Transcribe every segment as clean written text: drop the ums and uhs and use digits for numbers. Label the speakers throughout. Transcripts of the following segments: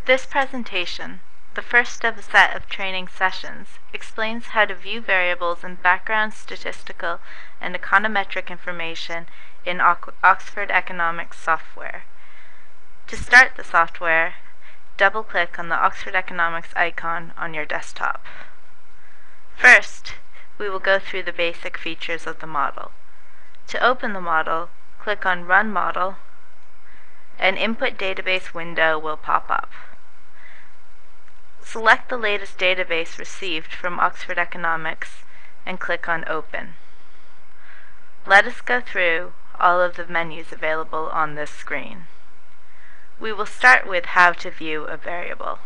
Speaker 1: This presentation, the first of a set of training sessions, explains how to view variables in background statistical and econometric information in Oxford Economics software. To start the software, double-click on the Oxford Economics icon on your desktop. First, we will go through the basic features of the model. To open the model, click on Run Model. An input database window will pop up. Select the latest database received from Oxford Economics and click on Open. Let us go through all of the menus available on this screen. We will start with how to view a variable.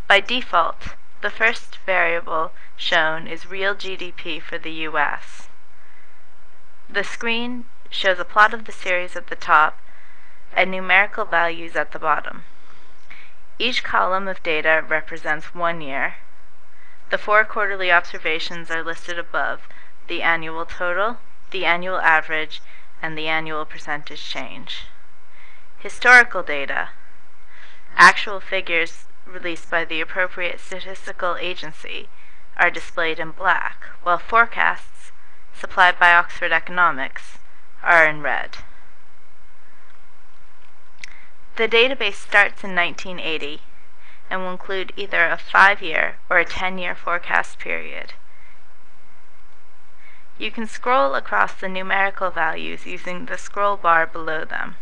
Speaker 1: By default, the first variable shown is real GDP for the US. The screen shows a plot of the series at the top and numerical values at the bottom. Each column of data represents 1 year. The 4 quarterly observations are listed above: the annual total, the annual average, and the annual percentage change. Historical data, actual figures released by the appropriate statistical agency, are displayed in black, while forecasts supplied by Oxford Economics are in red. The database starts in 1980 and will include either a 5-year or a 10-year forecast period. You can scroll across the numerical values using the scroll bar below them.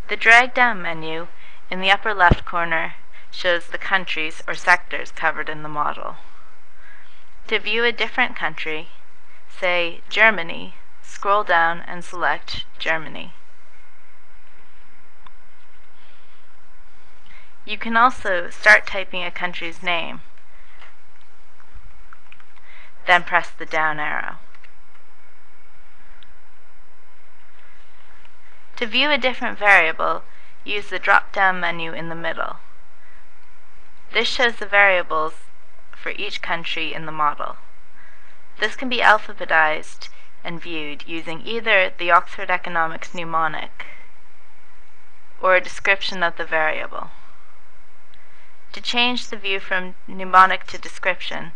Speaker 1: The drag-down menu in the upper left corner shows the countries or sectors covered in the model. To view a different country, say Germany, scroll down and select Germany. You can also start typing a country's name, then press the down arrow. To view a different variable, use the drop-down menu in the middle. This shows the variables for each country in the model. This can be alphabetized and viewed using either the Oxford Economics mnemonic or a description of the variable. To change the view from mnemonic to description,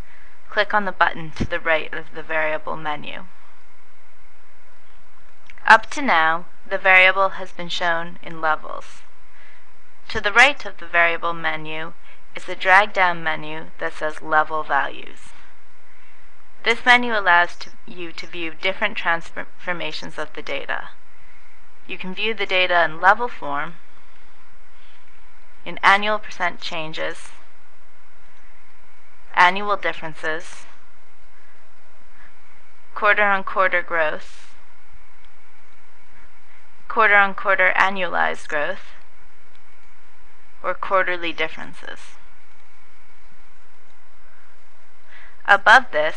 Speaker 1: click on the button to the right of the variable menu. Up to now, the variable has been shown in levels. To the right of the variable menu is a drag-down menu that says Level Values. This menu allows you to view different transformations of the data. You can view the data in level form, in annual percent changes, annual differences, quarter-on-quarter growth, quarter-on-quarter annualized growth, or quarterly differences. Above this,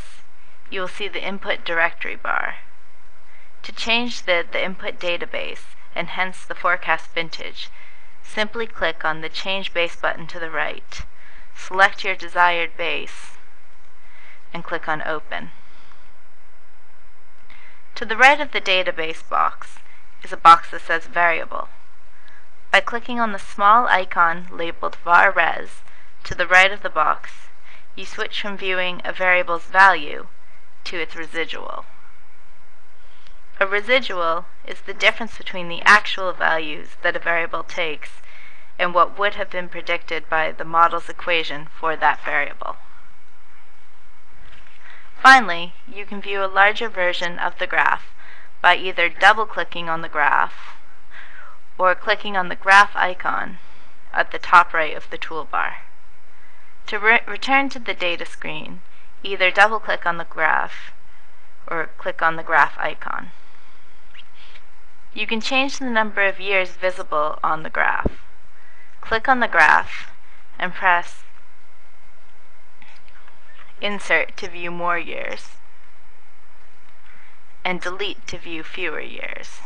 Speaker 1: you will see the input directory bar. To change the input database, and hence the forecast vintage, simply click on the Change Base button to the right, select your desired base, and click on Open. To the right of the database box is a box that says Variable. By clicking on the small icon labeled VAR-RES to the right of the box, you switch from viewing a variable's value to its residual. A residual is the difference between the actual values that a variable takes and what would have been predicted by the model's equation for that variable. Finally, you can view a larger version of the graph by either double-clicking on the graph or clicking on the graph icon at the top right of the toolbar. To return to the data screen, either double-click on the graph or click on the graph icon. You can change the number of years visible on the graph. Click on the graph and press Insert to view more years, and Delete to view fewer years.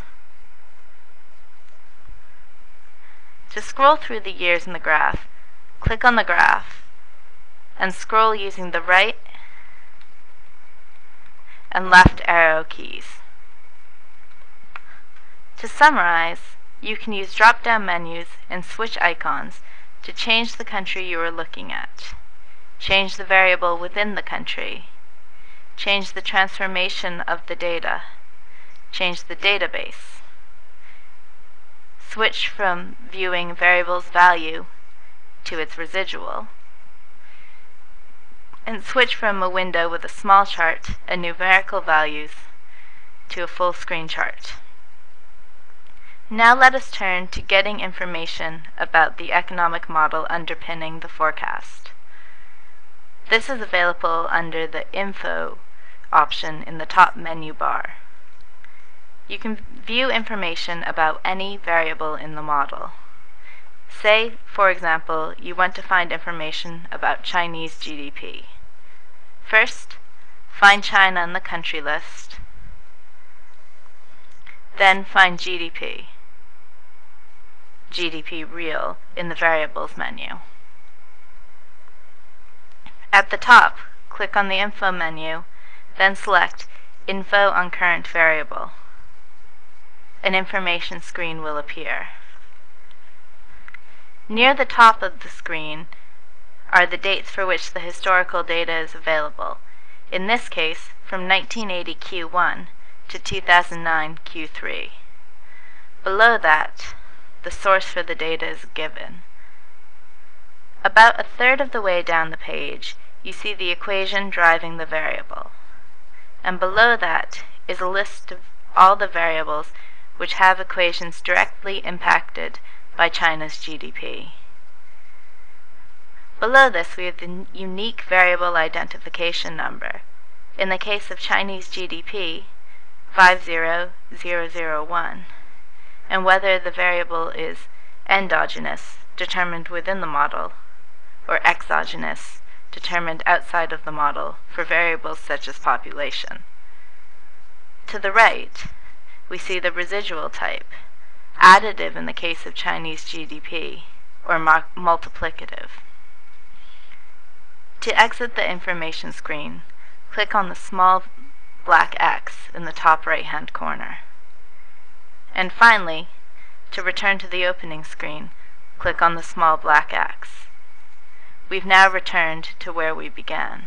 Speaker 1: To scroll through the years in the graph, click on the graph and scroll using the right and left arrow keys. To summarize, You can use drop-down menus and switch icons to change the country you are looking at, change the variable within the country, change the transformation of the data, change the database, switch from viewing variable's value to its residual, and switch from a window with a small chart and numerical values to a full screen chart. Now let us turn to getting information about the economic model underpinning the forecast. This is available under the Info option in the top menu bar. You can view information about any variable in the model. Say, for example, you want to find information about Chinese GDP. First, find China in the country list. Then find GDP real in the variables menu. At the top, click on the Info menu, then select Info on Current Variable. An information screen will appear. Near the top of the screen are the dates for which the historical data is available, in this case from 1980 Q1 to 2009 Q3. Below that, the source for the data is given. About a third of the way down the page, you see the equation driving the variable, and below that is a list of all the variables which have equations directly impacted by China's GDP. Below this, we have the unique variable identification number. In the case of Chinese GDP, 50001, and whether the variable is endogenous, determined within the model, or exogenous, determined outside of the model for variables such as population. To the right, we see the residual type, additive in the case of Chinese GDP, or multiplicative. To exit the information screen, click on the small black X in the top right-hand corner. And finally, to return to the opening screen, click on the small black X. We've now returned to where we began.